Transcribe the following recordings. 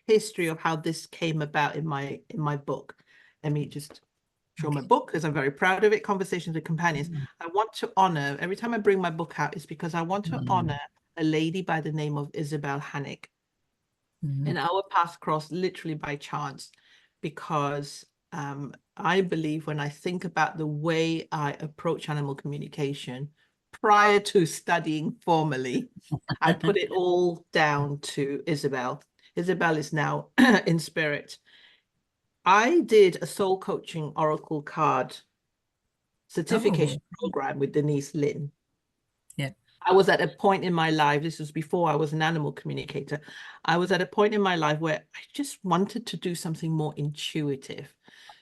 history of how this came about in my book. Let me just show my book because I'm very proud of it. Conversations with Companions. I want to honor, every time I bring my book out, it's because I want to honor a lady by the name of Isabel Hannick. And our paths crossed literally by chance, because I believe when I think about the way I approach animal communication prior to studying formally, I put it all down to Isabel. Isabel is now in spirit. I did a soul coaching oracle card certification program with Denise Lynn. Yeah. I was at a point in my life, this was before I was an animal communicator. I was at a point in my life where I just wanted to do something more intuitive.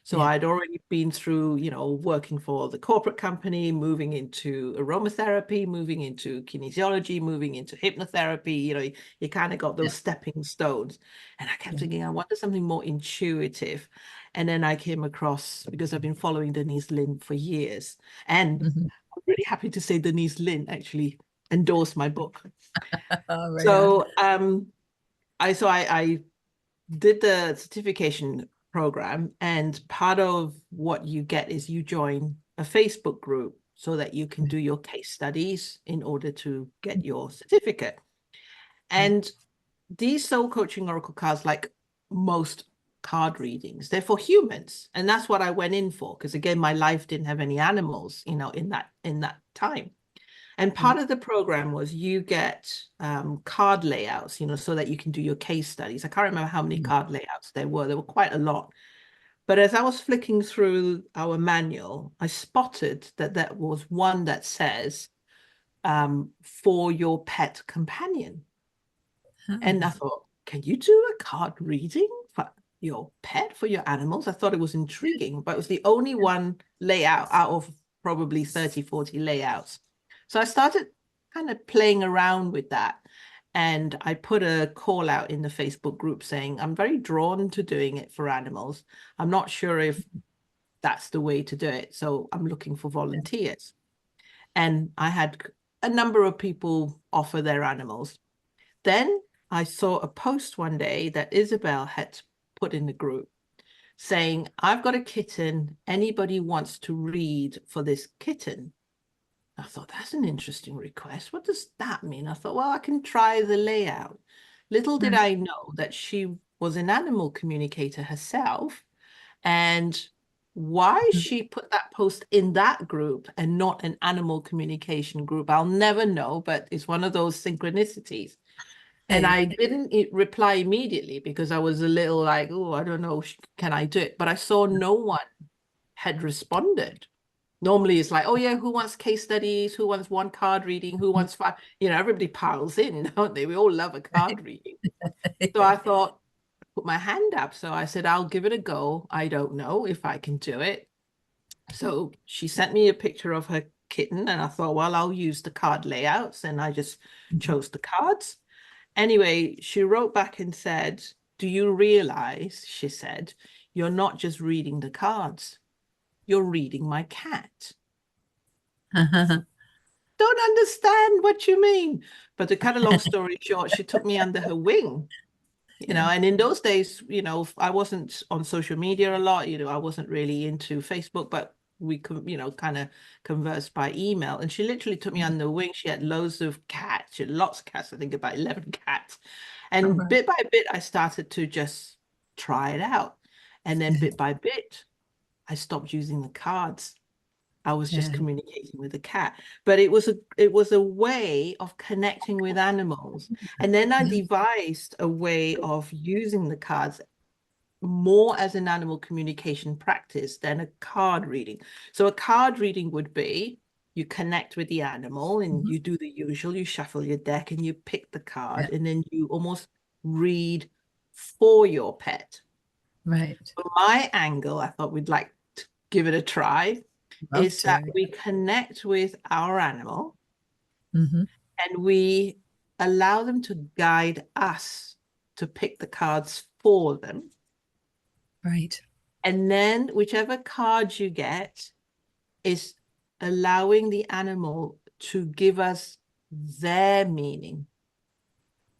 So I'd already been through, working for the corporate company, moving into aromatherapy, moving into kinesiology, moving into hypnotherapy. You kind of got those stepping stones. And I kept thinking, I wanted something more intuitive. And then I came across, because I've been following Denise Lynn for years. And I'm really happy to say Denise Lynn actually endorsed my book. So I did the certification program, and part of what you get is you join a Facebook group so that you can do your case studies in order to get your certificate. And these soul coaching oracle cards, like most card readings, they're for humans, and that's what I went in for, because again, my life didn't have any animals, in that time. And part of the program was you get card layouts, so that you can do your case studies. I can't remember how many card layouts there were. There were quite a lot. But as I was flicking through our manual, I spotted that there was one that says, for your pet companion. And I thought, can you do a card reading for your pet, for your animals? I thought it was intriguing, but it was the only one layout out of probably 30, 40 layouts. So I started kind of playing around with that. And I put a call out in the Facebook group saying, I'm very drawn to doing it for animals. I'm not sure if that's the way to do it. So I'm looking for volunteers. And I had a number of people offer their animals. Then I saw a post one day that Isabel had put in the group saying, I've got a kitten. Anybody wants to read for this kitten? I thought, that's an interesting request. What does that mean? I thought, well, I can try the layout. Little did I know that she was an animal communicator herself. And why she put that post in that group and not an animal communication group, I'll never know, but it's one of those synchronicities. And I didn't reply immediately because I was a little like, oh, I don't know, can I do it? But I saw no one had responded. Normally it's like, oh yeah, who wants case studies? Who wants one card reading? Who wants five? Everybody piles in, don't they? We all love a card reading. So I thought, put my hand up. So I said, I'll give it a go. I don't know if I can do it. So she sent me a picture of her kitten, and I thought, well, I'll use the card layouts, and I just chose the cards. Anyway, she wrote back and said, do you realize, she said, you're not just reading the cards, you're reading my cat. Don't understand what you mean. But to cut a long story short, she took me under her wing, and in those days, I wasn't on social media a lot, I wasn't really into Facebook, but we could, kind of converse by email. And she literally took me under her wing. She had loads of cats. She had lots of cats, I think about 11 cats. And bit by bit, I started to just try it out. And then bit by bit, I stopped using the cards. I was just communicating with the cat. But it was a way of connecting with animals. And then I devised a way of using the cards more as an animal communication practice than a card reading. So a card reading would be, you connect with the animal and you do the usual, you shuffle your deck and you pick the card, and then you almost read for your pet. Right. So my angle, I thought we'd like to give it a try, is that we connect with our animal and we allow them to guide us to pick the cards for them. Right. And then whichever card you get is allowing the animal to give us their meaning.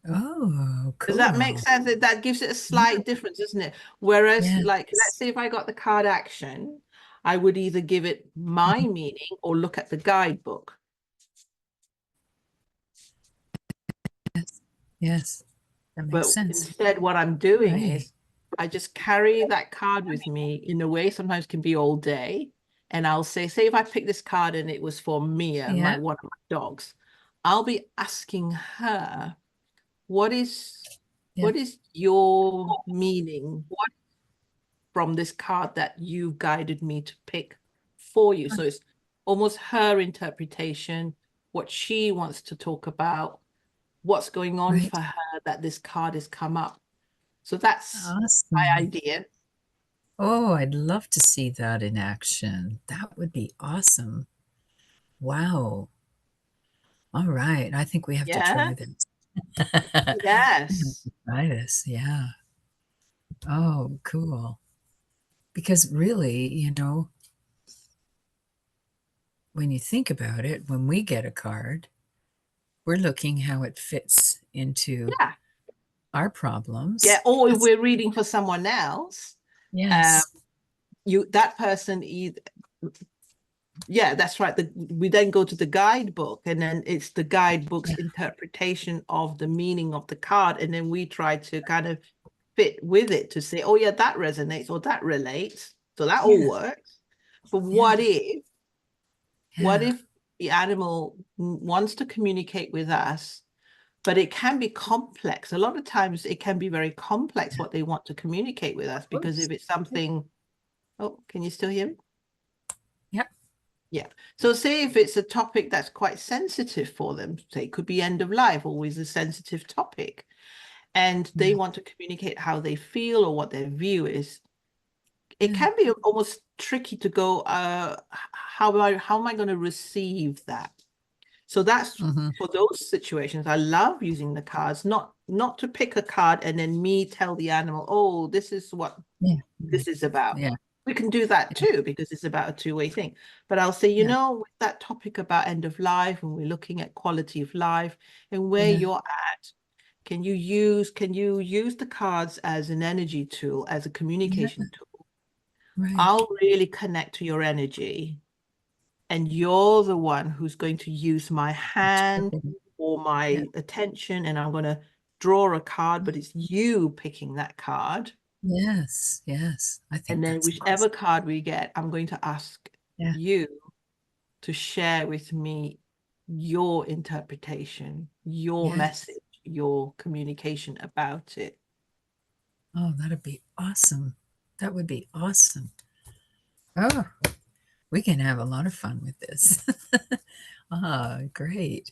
Oh, Does that make cool. sense? That gives it a Yeah. slight difference, doesn't it? Whereas, like, let's Yes. say if I got the card action, I would either give it my Mhm. meaning or look at the guidebook. Yes. Yes. That makes But sense. instead, what I'm doing Right. is I just carry that card with me in a way, sometimes can be all day. And I'll say if I pick this card and it was for Mia, Yeah. one of my dogs, I'll be asking her, what is Yeah. what is your meaning from this card that you guided me to pick for you? So it's almost her interpretation, what she wants to talk about, what's going on Right. for her that this card has come up. So that's my Awesome. idea. Oh, I'd love to see that in action. That would be awesome. Wow. All right. I think we have to Yeah. try this. We have Yes. to try this. Yeah. Oh, cool. Because really, when you think about it, when we get a card, we're looking how it fits into Yeah. our Yeah. problems. Or if That's, we're reading for someone else, um, yes. that person either, yeah, that's right. We then go to the guidebook, and then it's the guidebook's Yeah. interpretation of the meaning of the card, and then we try to kind of fit with it to say, oh yeah, that resonates or that relates. So that all Yeah. works. But Yeah. what Yeah. if the animal wants to communicate with us, but it can be complex. A lot of times it can be very complex what they want to communicate with us, because Oops. if it's something, oh, can you still hear me? Yep. Yeah. So say if it's a topic that's quite sensitive for them, say it could be end of life, always a sensitive topic, and they Yeah. want to communicate how they feel or what their view is, it Yeah. can be almost tricky to go, how am I going to receive that? So that's Hmm. for those situations. I love using the cards, not to pick a card and then me tell the animal, oh, this is what Yeah. this is about. Yeah. We can do that Yeah. too, because it's about a two-way thing. But I'll say, Yeah. with that topic about end of life, and we're looking at quality of life and where Yeah. you're at, can you use the cards as an energy tool, as a Yeah. communication tool? Right. I'll really connect to your energy, and you're the one who's going to use my hand Interpret it. or Yeah. my attention, and I'm going to draw a card, but it's you picking that card. Yes. Yes. I think And then that's whichever awesome. card we get, I'm going to ask Yeah. you to share with me your interpretation, your Yes. message, your communication about it. Oh, that'd be awesome. That would be awesome. Oh, we can have a lot of fun with this. Ah, great.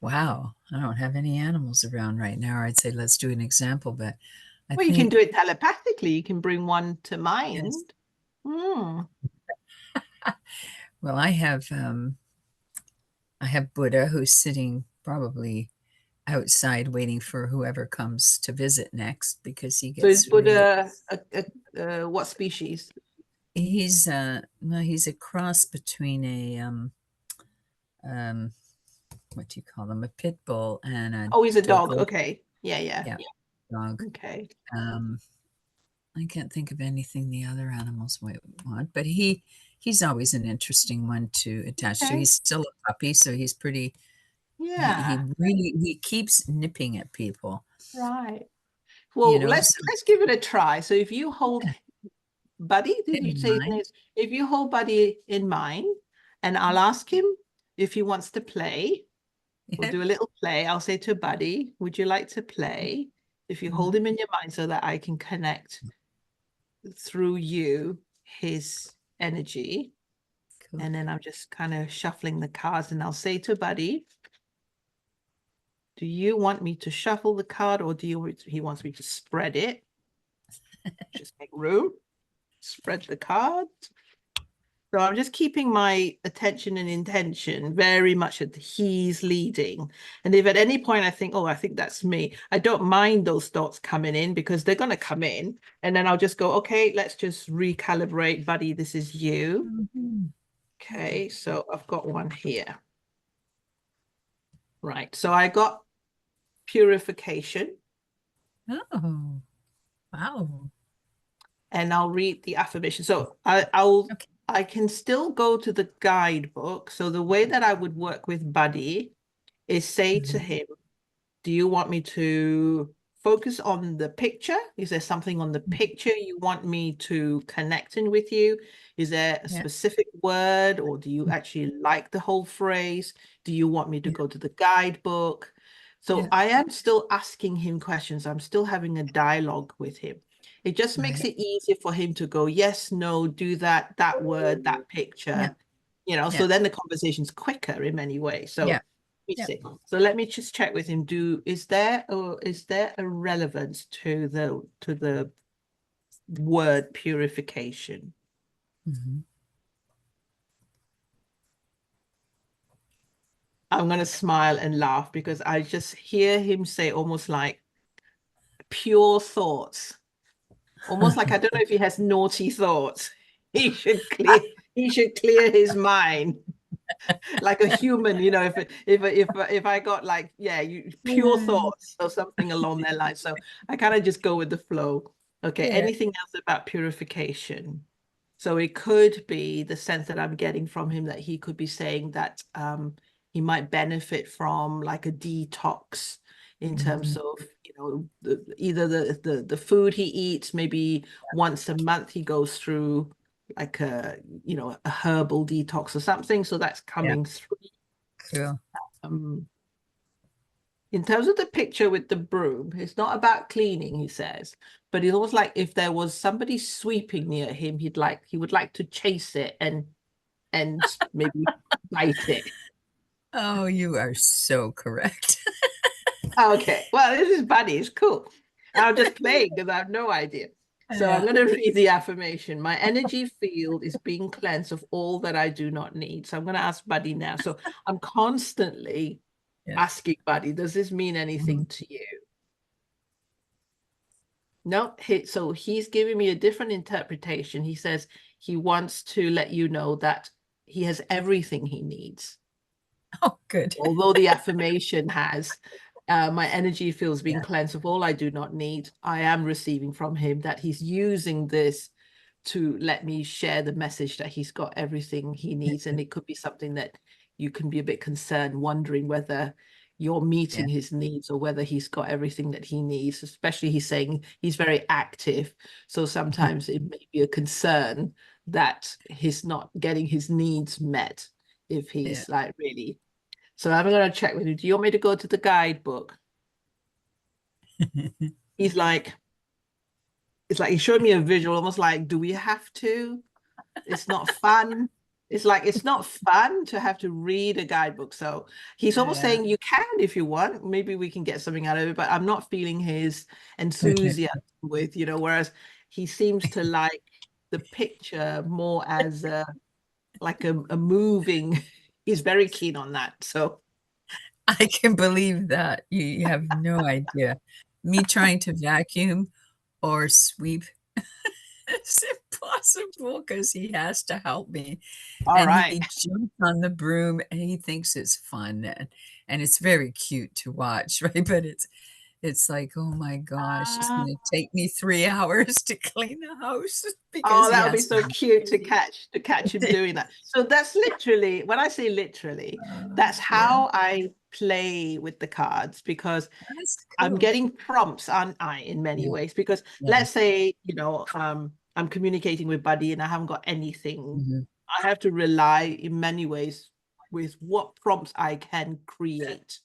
Wow. I don't have any animals around right now. I'd say let's do an example, but I Well, you can do think, it telepathically. You can bring one to yes. mind. Hmm. Well, I have Buddha who's sitting probably outside waiting for whoever comes to visit next because he So is gets really Buddha what species? he's no, he's a cross between a um what do you call them? A pit bull and a Oh, he's a dog. dogo. Okay. Yeah, yeah. Yeah, dog. Okay. Um I can't think of anything the other animals might want, but he's always an interesting one to attach to. Okay. He's still a puppy, so he's pretty he Yeah. really he keeps nipping at people, Right. you Well, know. let's give it a try. So if you hold Yeah, Buddy, did you in say his mind. name? If you hold Buddy in mind, and I'll ask him if he wants to play, we'll Yeah. do a little play. I'll say to Buddy, would you like to play? If you hold Mhm. him in your mind so that I can connect through you his energy. Cool. And then I'm just kind of shuffling the cards, and I'll say to Buddy, do you want me to shuffle the card, or he wants me to spread it? Just make room, spread the card. So I'm just keeping my attention and intention very much at he's leading. And if at any point I think, oh, I think that's me, I don't mind those thoughts coming in, because they're going to come in. And then I'll just go, okay, let's just recalibrate, Buddy. This is you. Mhm. Okay, so I've got one here. Right. So I got purification. Oh, wow. And I'll read the affirmation. So Okay. I can still go to the guidebook. So the way that I would work with Buddy is say to Mhm. him, do you want me to focus on the picture? Is there something on the picture you want me to connect in with you? Is there a Yeah. specific word, or do you actually like the whole phrase? Do you want me to Yeah. go to the guidebook? So Yeah. I am still asking him questions. I'm still having a dialogue with him. It just makes Right. it easier for him to go, yes, no, do that, that word, that Yeah. picture, Yeah. so then the conversation's quicker in many ways. So Yeah. let me Yeah. see. So let me just check with him. Is there a relevance to the word purification? Mhm. I'm gonna smile and laugh because I just hear him say almost like pure thoughts. Almost like I don't know if he has naughty thoughts. He should clear his mind. Like a human, if I got like, yeah, you pure Yeah. thoughts or something along their lines. So I kind of just go with the flow. Okay, Yeah. anything else about purification? So it could be the sense that I'm getting from him that he could be saying that he might benefit from like a detox in terms Mhm. of, either the food he eats, maybe once a month he goes through like a herbal detox or something. So that's Yeah. coming through. Cool. Um, in terms of the picture with the broom, it's not about cleaning, he says, but it's almost like if there was somebody sweeping near him, he would like to chase it and maybe bite it. Oh, you are so correct. Okay, well, this is funny. It's cool. I'm just playing because I have no idea. So I'm Yeah. going to read the affirmation. My energy field is being cleansed of all that I do not need. So I'm going to ask Buddy now. So I'm constantly Yeah. asking Buddy, does this mean anything Mhm. to you? No, so he's giving me a different interpretation. He says he wants to let you know that he has everything he needs. Oh, good. Although the affirmation has, my energy feels being Yeah. cleansed of all I do not need, I am receiving from him that he's using this to let me share the message that he's got everything he needs. And it could be something that you can be a bit concerned, wondering whether you're Yeah. meeting his needs or whether he's got everything that he needs, especially he's saying he's very active. So sometimes it may be a concern that he's not getting his needs met if Yeah. he's like really. So I'm going to check with you. Do you want me to go to the guidebook? He's like, it's like he showed me a visual, almost like, do we have to? It's not fun. It's like it's not fun to have to read a guidebook. So he's almost Yeah. saying you can if you want. Maybe we can get something out of it, but I'm not feeling his enthusiasm with, whereas he seems to like the picture more as a moving. He's very keen on that. So I can believe that. You have no idea. Me trying to vacuum or sweep is impossible because he has to help me. all And right. he jumps on the broom and he thinks it's fun and it's very cute to watch, right? But it's like, oh my gosh, it's gonna take me 3 hours to clean the house because Oh, he that would be has so cute to catch him doing that. So that's literally, when I say literally, that's yeah, how I play with the cards because that's I'm cool. getting prompts, aren't I, in many Yeah, ways? Because yeah. let's say, I'm communicating with Buddy and I haven't got anything. Mhm. I have to rely in many ways with what prompts I can create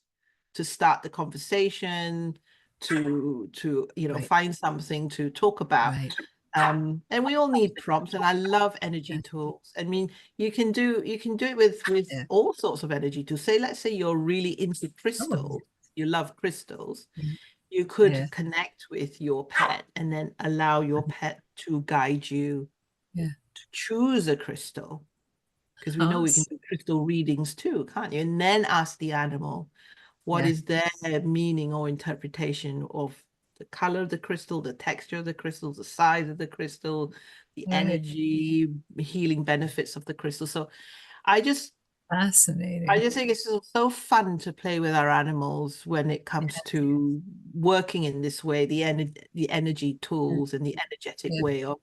to start the conversation, to Right, find something to talk about. right. And we all need prompts, and I love energy Yeah, tools. I mean, you can do it with yeah. all sorts of energy tools. Say, let's say you're really into Oh, crystals, you love crystals, yeah, you yeah, could connect with your pet and then allow your pet to guide you yeah. to choose a crystal. Because we know we can Awesome. do crystal readings too, can't you? And then ask the animal what Yeah, is their meaning or interpretation of the color of the crystal, the texture of the crystal, the size of the crystal, the right. energy, healing benefits of the crystal. So I just I Fascinating. just think it's so fun to play with our animals when it comes to working in this way, the energy Yeah. tools and the energetic Yeah. way of,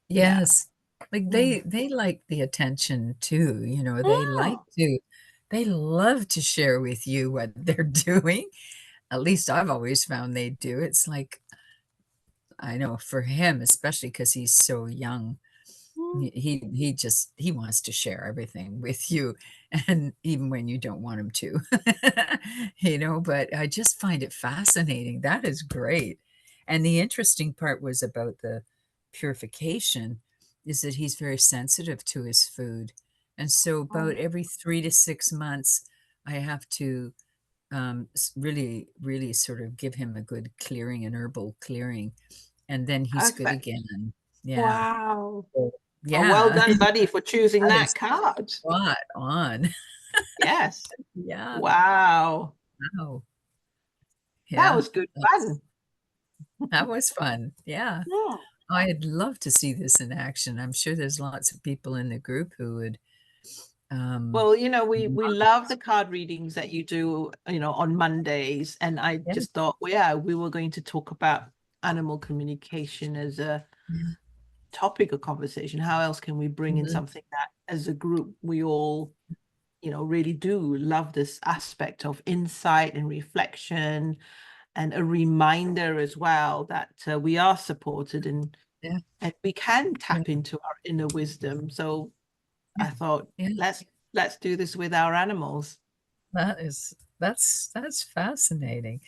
yeah. Yes. Like Mm. they like the attention too, Mm. they love to share with you what they're doing. At least I've always found they do. It's like, I know for him, especially because he's so young, Mm. he wants to share everything with you, and even when you don't want him to. But I just find it fascinating. That is great. And the interesting part was about the purification, is that he's very sensitive to his food. And so Oh, about every 3 to 6 months, I have to really, really sort of give him a good clearing, an herbal clearing, and then he's good perfect. again. Yeah. Wow. So, Oh, well yeah, done, buddy, for choosing that that is card. spot on. Yes. Yeah. Wow. Wow. That Yeah. was good That's fun. that was fun. Yeah. Yeah. I'd love to see this in action. I'm sure there's lots of people in the group who would um Well, we love love the card readings that you do, on Mondays. And I it. just thought, well, yeah, we were going to talk about animal communication as a Yeah. topic of conversation. How else can we bring in Mhm. something that as a group we all, really do love this aspect of insight and reflection and a reminder as well that we are supported Yeah. and we can Yeah. tap into our inner wisdom. So Yeah. I thought, Yeah. let's do this with our animals. That's fascinating.